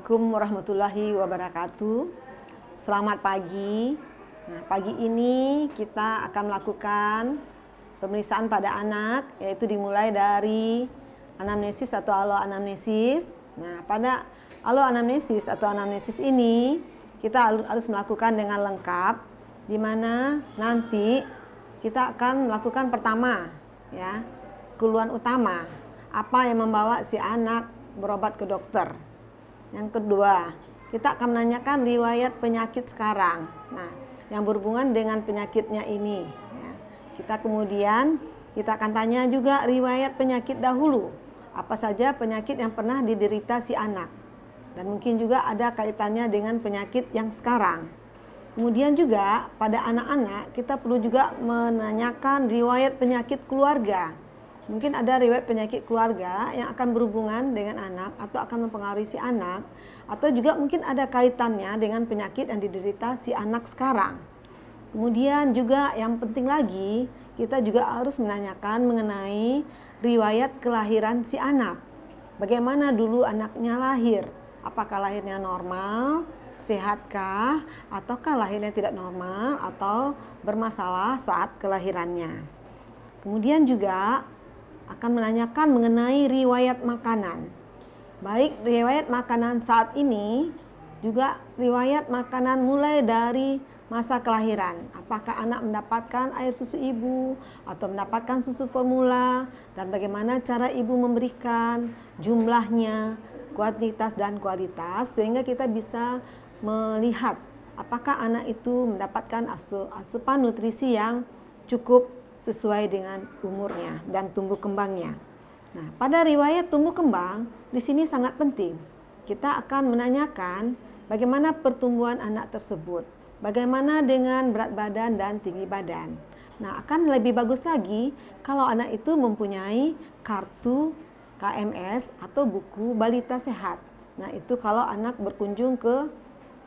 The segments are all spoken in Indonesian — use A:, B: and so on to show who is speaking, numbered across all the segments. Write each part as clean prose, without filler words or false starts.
A: Assalamualaikum warahmatullahi wabarakatuh. Selamat pagi. Nah, pagi ini kita akan melakukan pemeriksaan pada anak, yaitu dimulai dari anamnesis atau aloanamnesis. Nah, pada aloanamnesis atau anamnesis ini kita harus melakukan dengan lengkap, di mana nanti kita akan melakukan pertama, ya, keluhan utama, apa yang membawa si anak berobat ke dokter. Yang kedua, kita akan menanyakan riwayat penyakit sekarang. Nah, yang berhubungan dengan penyakitnya ini. Ya. Kita akan tanya juga riwayat penyakit dahulu. Apa saja penyakit yang pernah diderita si anak. Dan mungkin juga ada kaitannya dengan penyakit yang sekarang. Kemudian juga pada anak-anak kita perlu juga menanyakan riwayat penyakit keluarga. Mungkin ada riwayat penyakit keluarga yang akan berhubungan dengan anak atau akan mempengaruhi si anak, atau juga mungkin ada kaitannya dengan penyakit yang diderita si anak sekarang. Kemudian juga yang penting lagi, kita juga harus menanyakan mengenai riwayat kelahiran si anak. Bagaimana dulu anaknya lahir? Apakah lahirnya normal, sehatkah, ataukah lahirnya tidak normal atau bermasalah saat kelahirannya. Kemudian juga akan menanyakan mengenai riwayat makanan. Baik riwayat makanan saat ini, juga riwayat makanan mulai dari masa kelahiran. Apakah anak mendapatkan air susu ibu atau mendapatkan susu formula, dan bagaimana cara ibu memberikan, jumlahnya, kuantitas dan kualitas, sehingga kita bisa melihat apakah anak itu mendapatkan asupan nutrisi yang cukup sesuai dengan umurnya dan tumbuh kembangnya. Nah, pada riwayat tumbuh kembang di sini sangat penting. Kita akan menanyakan bagaimana pertumbuhan anak tersebut, bagaimana dengan berat badan dan tinggi badan. Nah, akan lebih bagus lagi kalau anak itu mempunyai kartu KMS atau buku balita sehat. Nah, itu kalau anak berkunjung ke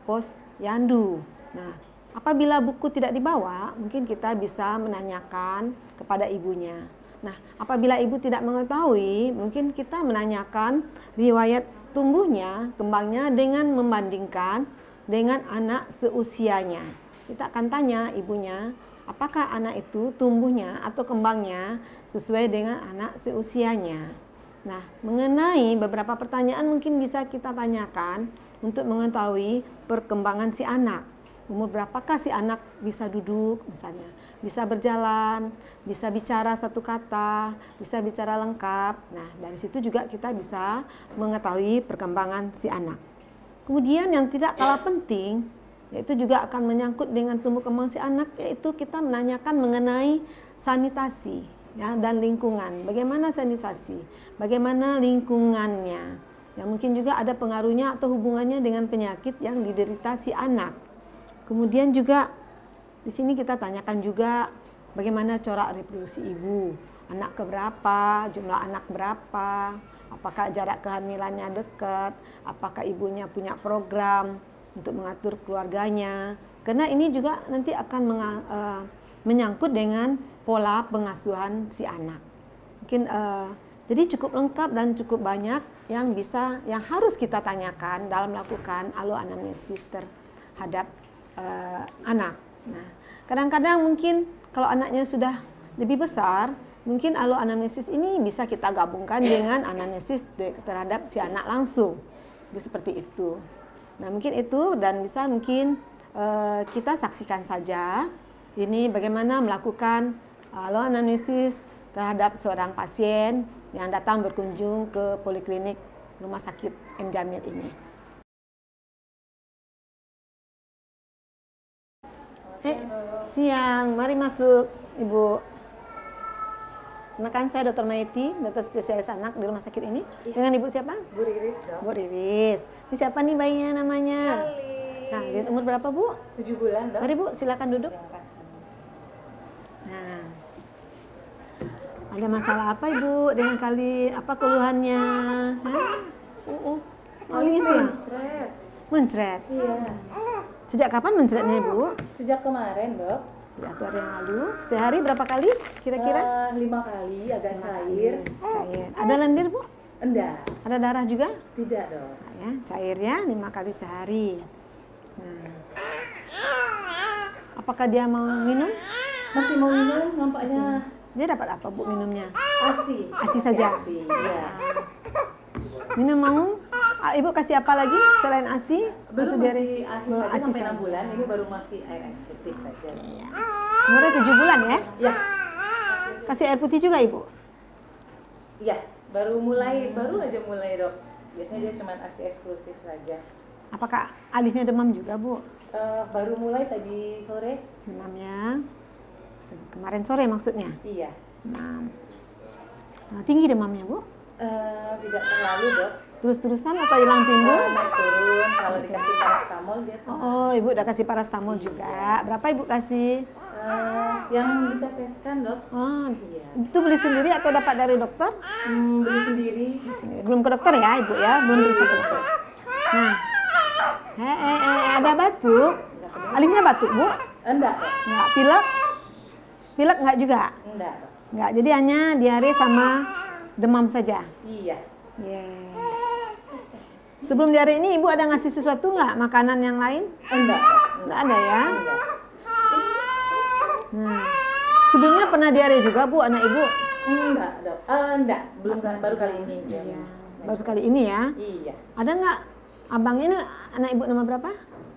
A: posyandu. Nah, apabila buku tidak dibawa, mungkin kita bisa menanyakan kepada ibunya. Nah, apabila ibu tidak mengetahui, mungkin kita menanyakan riwayat tumbuhnya, kembangnya dengan membandingkan dengan anak seusianya. Kita akan tanya ibunya, apakah anak itu tumbuhnya atau kembangnya sesuai dengan anak seusianya. Nah, mengenai beberapa pertanyaan mungkin bisa kita tanyakan untuk mengetahui perkembangan si anak. Umur berapakah si anak bisa duduk misalnya, bisa berjalan, bisa bicara satu kata, bisa bicara lengkap. Nah, dari situ juga kita bisa mengetahui perkembangan si anak. Kemudian yang tidak kalah penting, yaitu juga akan menyangkut dengan tumbuh kembang si anak, yaitu kita menanyakan mengenai sanitasi, ya, dan lingkungan. Bagaimana sanitasi? Bagaimana lingkungannya? Yang mungkin juga ada pengaruhnya atau hubungannya dengan penyakit yang diderita si anak. Kemudian juga di sini kita tanyakan juga bagaimana corak reproduksi ibu, anak keberapa, jumlah anak berapa, apakah jarak kehamilannya dekat, apakah ibunya punya program untuk mengatur keluarganya. Karena ini juga nanti akan menyangkut dengan pola pengasuhan si anak. Mungkin jadi cukup lengkap dan cukup banyak yang harus kita tanyakan dalam melakukan aloanamnesis terhadap anak. Nah, kadang-kadang mungkin kalau anaknya sudah lebih besar, mungkin aloanamnesis ini bisa kita gabungkan dengan anamnesis terhadap si anak langsung. Jadi seperti itu. Nah, mungkin itu, dan bisa mungkin kita saksikan saja ini bagaimana melakukan aloanamnesis terhadap seorang pasien yang datang berkunjung ke poliklinik Rumah Sakit M. Jamil ini. Siang, mari masuk Ibu. Kenalkan, saya Dr. Maiti, dokter spesialis anak di rumah sakit ini. Iya. Dengan Ibu siapa?
B: Bu Riris, dok.
A: Bu Riris. Ini siapa nih bayinya namanya?
B: Kali.
A: Nah, dia umur berapa, Bu?
B: 7 bulan, dok.
A: Mari Bu, silakan duduk.
B: Terima kasih.
A: Nah, ada masalah apa Ibu dengan kali? Apa keluhannya? Nangis ya?
B: Mencret.
A: Mencret?
B: Iya.
A: Sejak kapan mencretnya Ibu?
B: Sejak kemarin, dok.
A: Sejak 2 hari yang lalu. Sehari berapa kali kira-kira?
B: 5 kali, agak cair.
A: Cair. Ada lendir Bu?
B: Enggak.
A: Ada darah juga?
B: Tidak dok.
A: Nah, ya, cairnya 5 kali sehari. Nah, apakah dia mau minum?
B: Masih mau minum nampaknya.
A: Dia dapat apa Bu minumnya?
B: ASI.
A: ASI saja?
B: ASI, iya.
A: Minum mau? Ibu kasih apa lagi selain ASI?
B: Belum,
A: Atau
B: masih ASI
A: belum
B: saja
A: ASI
B: sampai
A: saja.
B: 6 bulan. Ini baru masih air putih saja.
A: Umurnya 7 bulan ya?
B: Ya,
A: Kasih air putih juga Ibu?
B: iya. Baru aja mulai dok. Biasanya dia cuma ASI eksklusif saja.
A: Apakah Alifnya demam juga Bu?
B: Baru mulai tadi sore.
A: Demamnya? Kemarin sore maksudnya?
B: Iya.
A: Demam. Nah, tinggi demamnya Bu?
B: Tidak terlalu dok.
A: Terus-terusan atau hilang timbul?
B: Naik turun. Kalau dikasih paracetamol dia tuh.
A: Oh, Ibu udah kasih paracetamol juga. Berapa Ibu kasih?
B: Yang diteteskan dok.
A: Oh,
B: Iya.
A: itu beli sendiri atau dapat dari dokter?
B: Beli sendiri.
A: Belum ke dokter ya Ibu ya? Belum bisa ke dokter. Nah, ada batuk. Alifnya batuk Bu?
B: Enggak dok.
A: Enggak. Pilek? Pilek enggak juga?
B: Enggak dok.
A: Enggak, jadi hanya diare sama demam saja.
B: Iya.
A: Yeah. Sebelum diare ini Ibu ada ngasih sesuatu nggak? Makanan yang lain?
B: Enggak dok.
A: Nggak ada ya?
B: Enggak.
A: Nah, sebelumnya pernah diare juga Bu anak Ibu?
B: Enggak dok. Enggak. Belum baru kali ini.
A: Iya. Baru sekali ini ya?
B: Iya.
A: Ada nggak? Abangnya ini anak Ibu nomor berapa?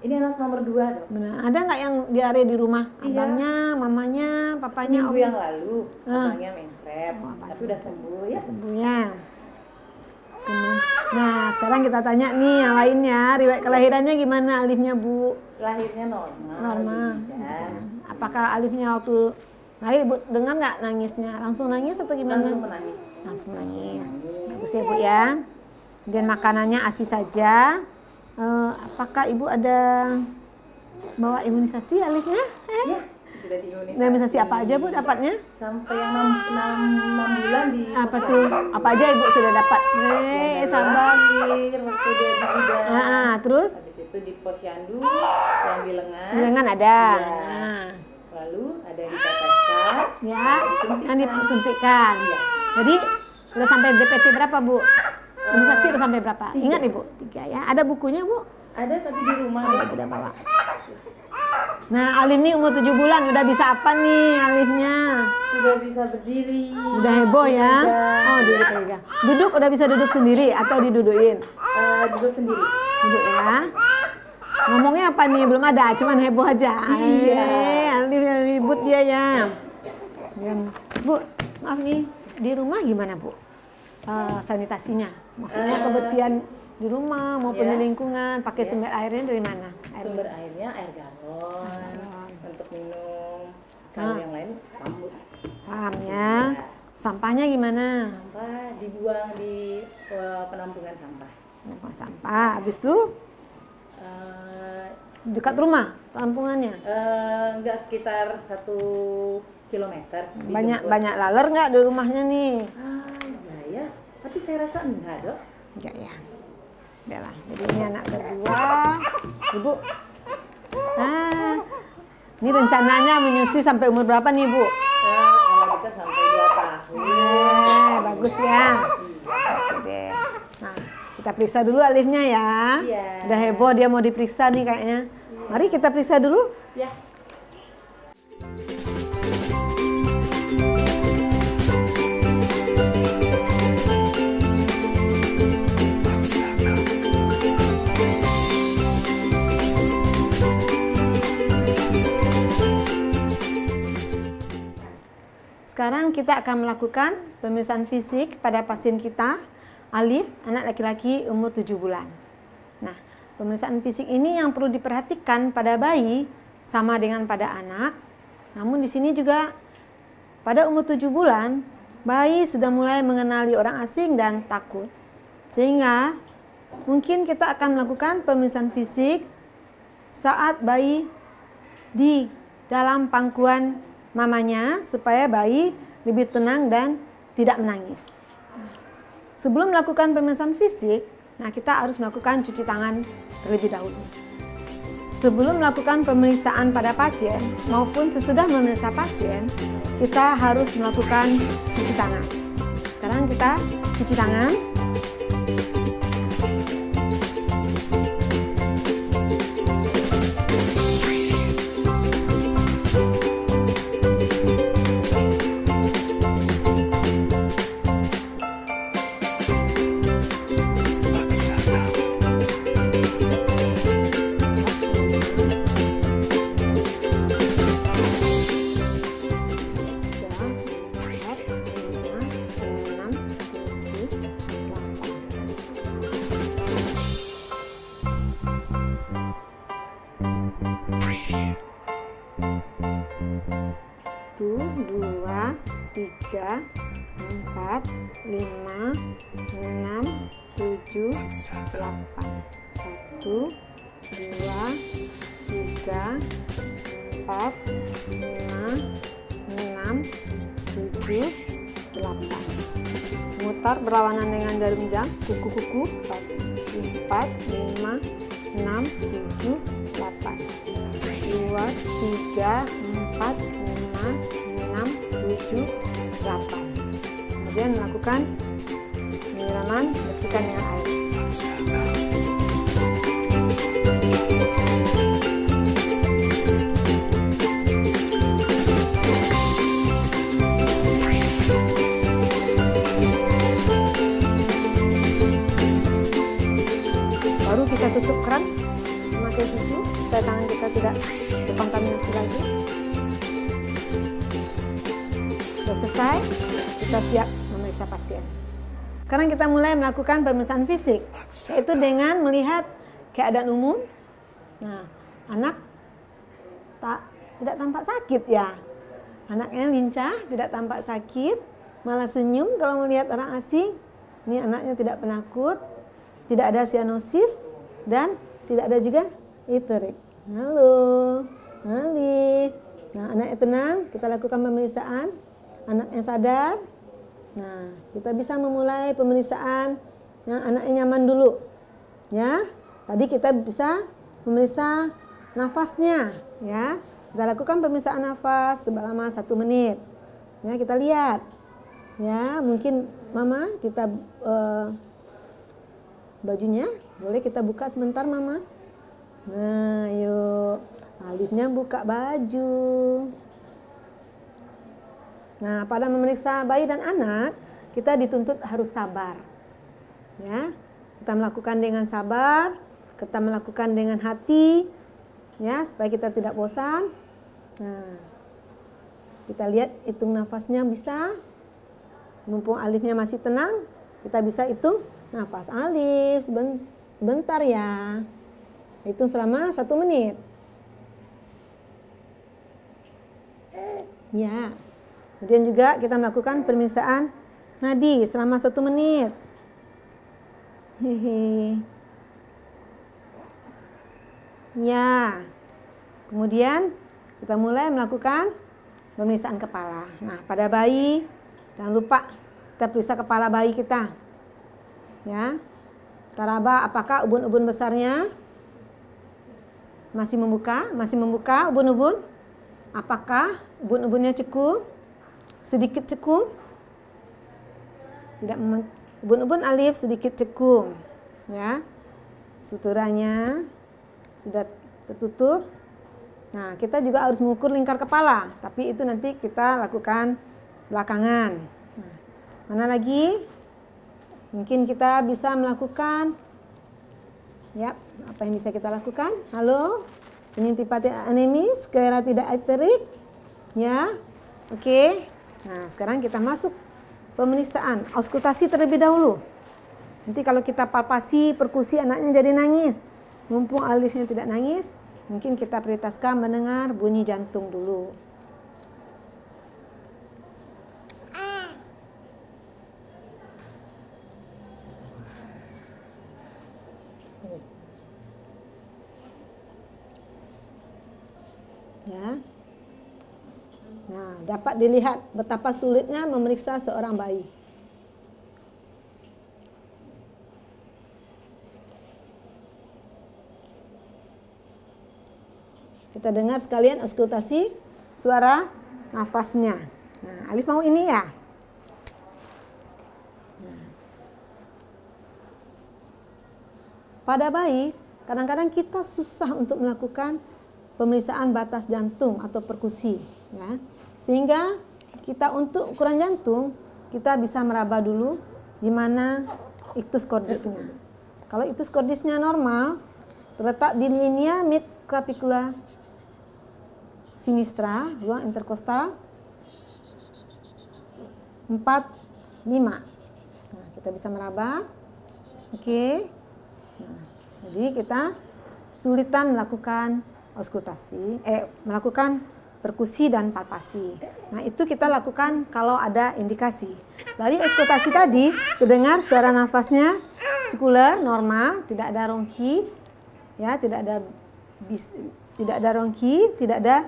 B: Ini anak nomor 2 dok.
A: Benar. Ada nggak yang diare di rumah?
B: Iya.
A: Abangnya, mamanya, papanya?
B: Seminggu yang lalu
A: Ah.
B: abangnya mengsret, tapi udah sembuh ya.
A: Sembuhnya. Nah, sekarang kita tanya nih yang lainnya, riwayat kelahirannya gimana Alifnya Bu?
B: Lahirnya normal.
A: Normal.
B: Ya.
A: Apakah Alifnya waktu lahir Ibu dengar nggak nangisnya? Langsung nangis atau gimana?
B: Langsung menangis.
A: Langsung nangis. Bagus ya Bu ya. Kemudian makanannya ASI saja. Apakah Ibu ada bawa imunisasi Alifnya?
B: Iya, sudah diimunisasi.
A: Imunisasi apa aja Bu dapatnya?
B: Sampai yang 6 bulan di
A: Apa tuh? Apa aja Ibu sudah dapat? Sabar.
B: lahir, waktu dia di bidan.
A: Terus?
B: Habis itu di posyandu, yang di lengan.
A: Di lengan ada.
B: Iya.
A: Nah,
B: Lalu ada yang diteteskan.
A: ya, yang disuntikkan. Jadi udah sampai DPT berapa Bu? Imunisasi udah sampai berapa?
B: 3.
A: Ingat Ibu? 3 ya. Ada bukunya Bu?
B: Ada tapi di rumah.
A: Udah bawa. Nah, Alif nih umur 7 bulan udah bisa apa nih Alifnya?
B: Sudah bisa berdiri.
A: Udah heboh ya? Oh, duduk aja. Duduk udah bisa duduk sendiri atau didudukin?
B: Duduk sendiri.
A: Duduk ya. Ngomongnya apa nih? Belum ada, cuman heboh aja.
B: Iya.
A: Alif yang ribut dia ya. Bu, maaf nih, di rumah gimana Bu? Sanitasinya? Maksudnya kebersihan di rumah maupun di lingkungan, pakai sumber airnya dari mana?
B: Sumber airnya air galon untuk minum. Kalau yang lain sambut.
A: Paham ya? Sampahnya gimana?
B: Sampah dibuang di penampungan sampah.
A: Sampah, sampah. Habis itu dekat rumah penampungannya.
B: Enggak, sekitar 1 kilometer.
A: Banyak laler nggak di rumahnya nih?
B: Iya ya. Tapi saya rasa enggak dok.
A: Enggak ya. Udahlah. Jadi ini anak kedua. Ibu. Ini rencananya menyusui sampai umur berapa nih Bu?
B: Kalau bisa sampai 2 tahun.
A: Bagus ya. Oke. Nah, kita periksa dulu Alifnya ya.
B: Iya.
A: Udah heboh dia mau diperiksa nih kayaknya. Mari kita periksa dulu.
B: Ya.
A: Sekarang kita akan melakukan pemeriksaan fisik pada pasien kita, Alif, anak laki-laki umur 7 bulan. Nah, pemeriksaan fisik ini yang perlu diperhatikan pada bayi sama dengan pada anak. Namun di sini juga pada umur 7 bulan, bayi sudah mulai mengenali orang asing dan takut. Sehingga mungkin kita akan melakukan pemeriksaan fisik saat bayi di dalam pangkuan mamanya supaya bayi lebih tenang dan tidak menangis. Sebelum melakukan pemeriksaan fisik, kita harus melakukan cuci tangan terlebih dahulu. Sebelum melakukan pemeriksaan pada pasien maupun sesudah memeriksa pasien, kita harus melakukan cuci tangan. Sekarang kita cuci tangan. Tuh, 2, 3, 4, 5, 6, 7, 8. 1, 2, 3, 4, 5, 6, 7, 8. Mutar berlawanan dengan jarum jam. Kuku-kuku. 1, 4, 5, 6, 7, 8. 2, 3, 4, 5, 6, 7, 8. Kemudian melakukan penyiraman, bersihkan dengan air. Baru kita tutup keran memakai tisu supaya tangan kita tidak terkontaminasi lagi. Sudah selesai, kita siap memeriksa pasien. Sekarang kita mulai melakukan pemeriksaan fisik, yaitu dengan melihat keadaan umum. Nah, anak tidak tampak sakit ya. Anaknya lincah, tidak tampak sakit, malah senyum kalau melihat orang asing. Ini anaknya tidak penakut, tidak ada sianosis, dan tidak ada juga iterik. Halo, Alif. Nah, anaknya tenang, kita lakukan pemeriksaan. Anaknya sadar. Nah, kita bisa memulai pemeriksaan yang anaknya nyaman dulu. Ya, tadi kita bisa memeriksa nafasnya. Ya, kita lakukan pemeriksaan nafas selama 1 menit. Ya, kita lihat. Ya, mungkin Mama kita bajunya boleh kita buka sebentar, Mama. Nah, yuk. Alifnya buka baju. Nah, pada memeriksa bayi dan anak, kita dituntut harus sabar. Ya, kita melakukan dengan sabar, kita melakukan dengan hati, ya, supaya kita tidak bosan. Nah, kita lihat hitung nafasnya bisa. Mumpung Alifnya masih tenang, kita bisa hitung nafas Alif sebentar ya. Hitung selama 1 menit. Ya. Kemudian juga kita melakukan pemeriksaan nadi selama 1 menit. Hehe. Ya. Kemudian kita mulai melakukan pemeriksaan kepala. Nah, pada bayi jangan lupa kita periksa kepala bayi kita. Ya. Kita raba apakah ubun-ubun besarnya masih membuka ubun-ubun? Apakah ubun-ubunnya cekung? Sedikit cekung, tidak ubun-ubun Alif sedikit cekung, ya. Suturanya sudah tertutup. Nah, kita juga harus mengukur lingkar kepala, tapi itu nanti kita lakukan belakangan. Nah, mana lagi? Mungkin kita bisa melakukan, ya, apa yang bisa kita lakukan? Halo, penyuntikan anemis, sklera tidak iterik, ya, oke. Nah, sekarang kita masuk pemeriksaan auskultasi terlebih dahulu. Nanti kalau kita palpasi, perkusi, anaknya jadi nangis. Mumpung Alifnya tidak nangis, mungkin kita prioritaskan mendengar bunyi jantung dulu. Ya. Nah, dapat dilihat betapa sulitnya memeriksa seorang bayi. Kita dengar sekalian auskultasi suara nafasnya. Nah, Alif mau ini ya? Pada bayi, kadang-kadang kita susah untuk melakukan pemeriksaan batas jantung atau perkusi. Ya. Sehingga kita untuk ukuran jantung, kita bisa meraba dulu di mana ictus cordisnya. Kalau ictus cordisnya normal, terletak di linea mid clavicula sinistra, ruang interkostal 4, 5. Nah, kita bisa meraba. Oke. Nah, jadi kita sulitan melakukan auskultasi, melakukan perkusi dan palpasi. Nah, itu kita lakukan kalau ada indikasi. Dari auskultasi tadi, terdengar suara nafasnya sekuler, normal, tidak ada rongki, ya, tidak ada rongki, tidak ada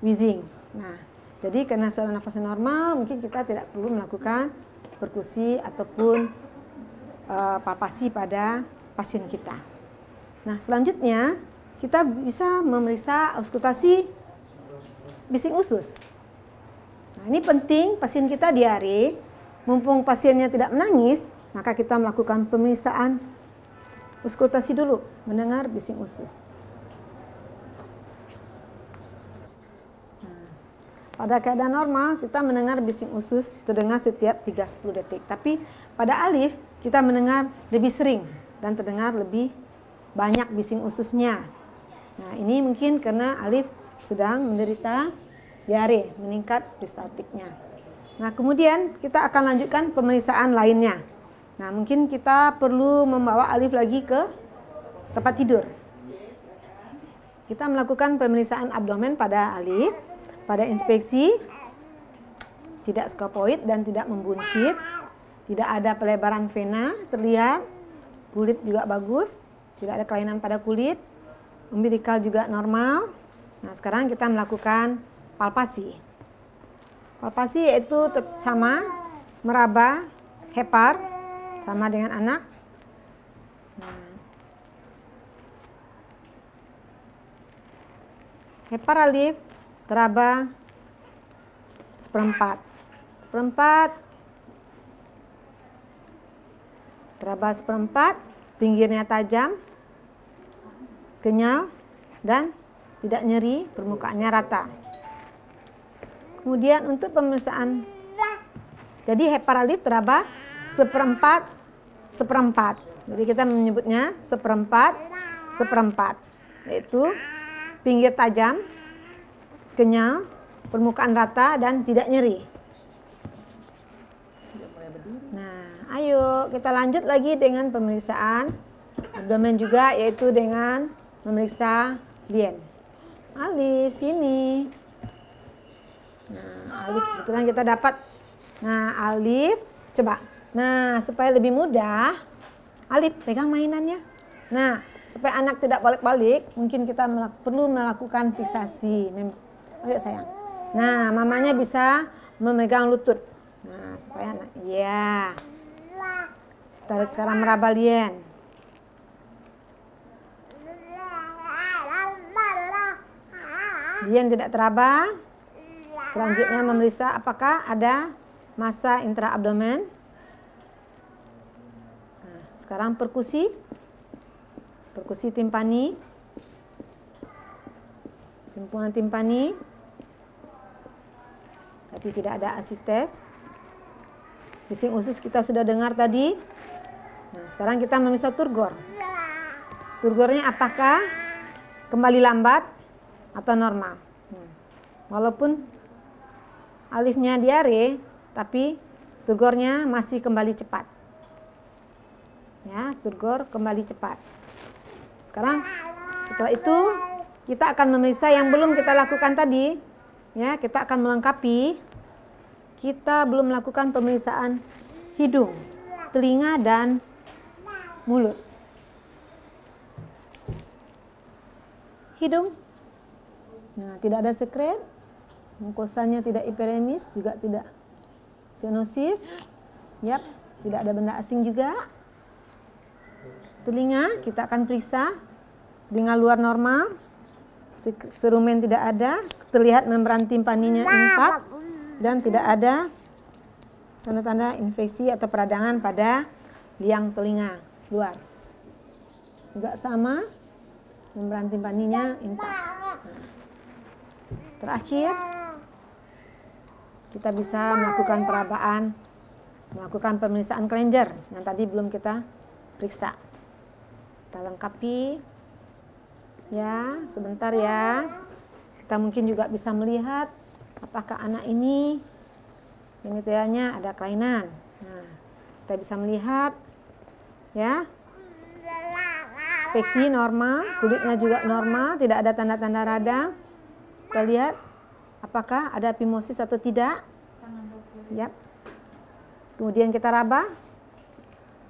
A: wheezing. Nah, jadi karena suara nafasnya normal, mungkin kita tidak perlu melakukan perkusi ataupun palpasi pada pasien kita. Nah, selanjutnya kita bisa memeriksa auskultasi bising usus. Nah, ini penting, pasien kita diare, mumpung pasiennya tidak menangis, maka kita melakukan pemeriksaan auskultasi dulu, mendengar bising usus. Nah, pada keadaan normal, kita mendengar bising usus terdengar setiap 30 detik. Tapi pada Alif, kita mendengar lebih sering dan terdengar lebih banyak bising ususnya. Nah, ini mungkin karena Alif sedang menderita diare, meningkat peristaltiknya. Nah, kemudian kita akan lanjutkan pemeriksaan lainnya. Nah, mungkin kita perlu membawa Alif lagi ke tempat tidur. Kita melakukan pemeriksaan abdomen pada Alif, pada inspeksi, tidak scopoid dan tidak membuncit, tidak ada pelebaran vena terlihat, kulit juga bagus, tidak ada kelainan pada kulit, umbilikal juga normal. Nah, sekarang kita melakukan palpasi. Palpasi yaitu sama meraba hepar sama dengan anak. Nah, hepar Alif teraba seperempat, teraba seperempat, pinggirnya tajam, kenyal, dan tidak nyeri, permukaannya rata. Kemudian untuk pemeriksaan, jadi hepar Alif teraba seperempat. Jadi kita menyebutnya seperempat, yaitu pinggir tajam, kenyal, permukaan rata, dan tidak nyeri. Nah, ayo kita lanjut lagi dengan pemeriksaan abdomen juga, yaitu dengan memeriksa lien. Alif, sini. Nah, Alif kebetulan kita dapat. Nah, Alif, coba. Nah, supaya lebih mudah, Alif pegang mainannya. Nah, supaya anak tidak balik-balik, mungkin kita perlu melakukan fiksasi. Ayo sayang. Nah, mamanya bisa memegang lutut. Nah, supaya anak, ya. Kita sekarang meraba lien. Lien tidak teraba. Selanjutnya memeriksa apakah ada massa intraabdomen. Nah, sekarang perkusi timpani, simpulan timpani. Berarti tidak ada asites. Bising usus kita sudah dengar tadi. Nah, sekarang kita memeriksa turgor. Turgornya apakah kembali lambat atau normal? Walaupun Alifnya diare, tapi turgornya masih kembali cepat. Ya, turgor kembali cepat. Sekarang setelah itu kita akan memeriksa yang belum kita lakukan tadi. Ya, kita akan melengkapi. Kita belum melakukan pemeriksaan hidung, telinga, dan mulut. Hidung, nah, tidak ada sekret, mukosanya tidak hiperemis, juga tidak sianosis. Yap, tidak ada benda asing juga. Telinga kita akan periksa, telinga luar normal, serumen tidak ada, terlihat membran timpaninya intak, dan tidak ada tanda-tanda infeksi atau peradangan pada liang telinga luar. Juga sama, membran timpaninya intak. Nah, terakhir, kita bisa melakukan perabaan, melakukan pemeriksaan kelenjar yang tadi belum kita periksa. Kita lengkapi, ya, sebentar ya. Kita mungkin juga bisa melihat apakah anak ini genitalianya ada kelainan. Nah, kita bisa melihat, ya. inspeksi normal, kulitnya juga normal, tidak ada tanda-tanda radang. Kita lihat apakah ada phimosis atau tidak. Yap. Kemudian kita raba,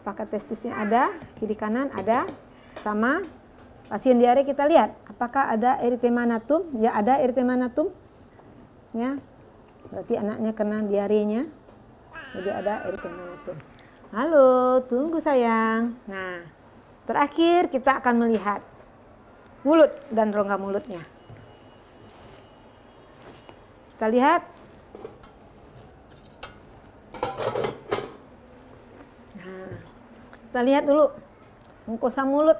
A: apakah testisnya ada, kiri kanan ada, sama. Pasien diare kita lihat apakah ada erythema natum, ya ada erythema natum, ya berarti anaknya kena diarenya, jadi ada erythema natum. Halo, tunggu sayang. Nah, terakhir kita akan melihat mulut dan rongga mulutnya. Kita lihat. Nah, kita lihat dulu mukosa mulut.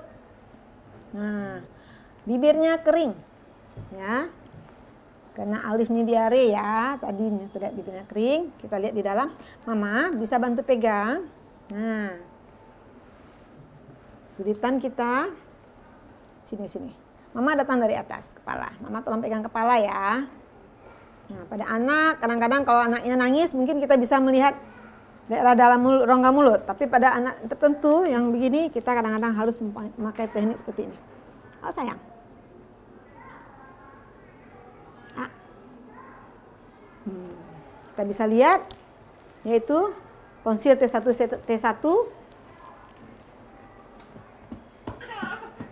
A: Nah, bibirnya kering, ya. Karena Alif ini diare ya, tadi tidak bibirnya kering. Kita lihat di dalam. Mama bisa bantu pegang. Nah, sulitan kita sini. Mama datang dari atas kepala. Mama tolong pegang kepala ya. Nah, pada anak kadang-kadang kalau anaknya nangis mungkin kita bisa melihat daerah dalam mulut, rongga mulut. Tapi pada anak tertentu yang begini kita kadang-kadang harus memakai teknik seperti ini. Oh sayang. Kita bisa lihat yaitu tonsil T1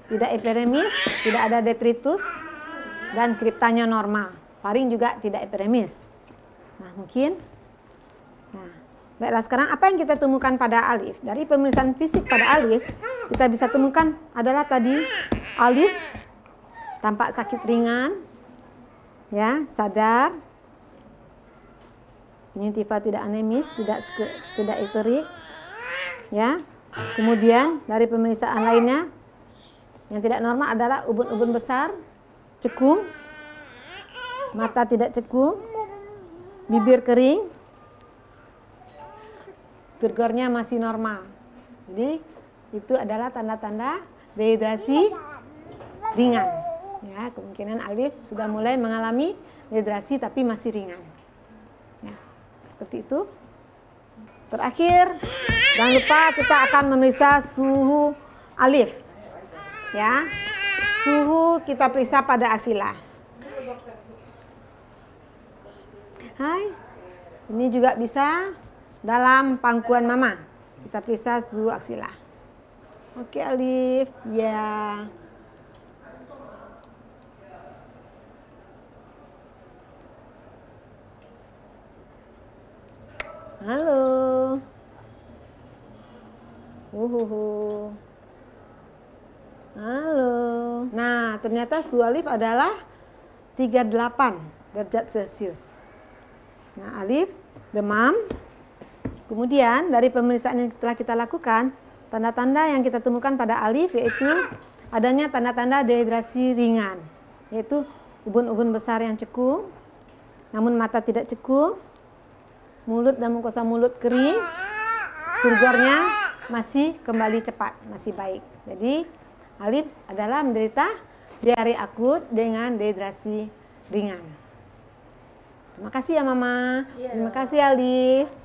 A: tidak epiremis, tidak ada detritus, dan kriptanya normal. Faring juga tidak epiremis. Nah, mungkin. Nah, baiklah sekarang apa yang kita temukan pada Alif? Dari pemeriksaan fisik pada Alif, kita bisa temukan adalah tadi Alif tampak sakit ringan, ya, sadar. Penyuntifa tidak anemis, tidak iterik, ya. Kemudian dari pemeriksaan lainnya yang tidak normal adalah ubun-ubun besar, cekung, mata tidak cekung, bibir kering, turgornya masih normal. Jadi itu adalah tanda-tanda dehidrasi ringan. Ya, kemungkinan Alif sudah mulai mengalami dehidrasi tapi masih ringan. Ya, seperti itu. Terakhir, jangan lupa kita akan memeriksa suhu Alif. Ya, suhu kita periksa pada aksila. Hai, ini juga bisa dalam pangkuan mama. Kita periksa suhu aksila. Oke Alif, ya. Halo. Halo. Nah, ternyata suhu Alif adalah 38 derajat Celcius. Nah, Alif demam. Kemudian dari pemeriksaan yang telah kita lakukan, tanda-tanda yang kita temukan pada Alif yaitu adanya tanda-tanda dehidrasi ringan, yaitu ubun-ubun besar yang cekung, namun mata tidak cekung, mulut dan mukosa mulut kering, turgornya masih kembali cepat, masih baik. Jadi Alif adalah menderita diare akut dengan dehidrasi ringan. Terima kasih ya Mama. Terima kasih Alif.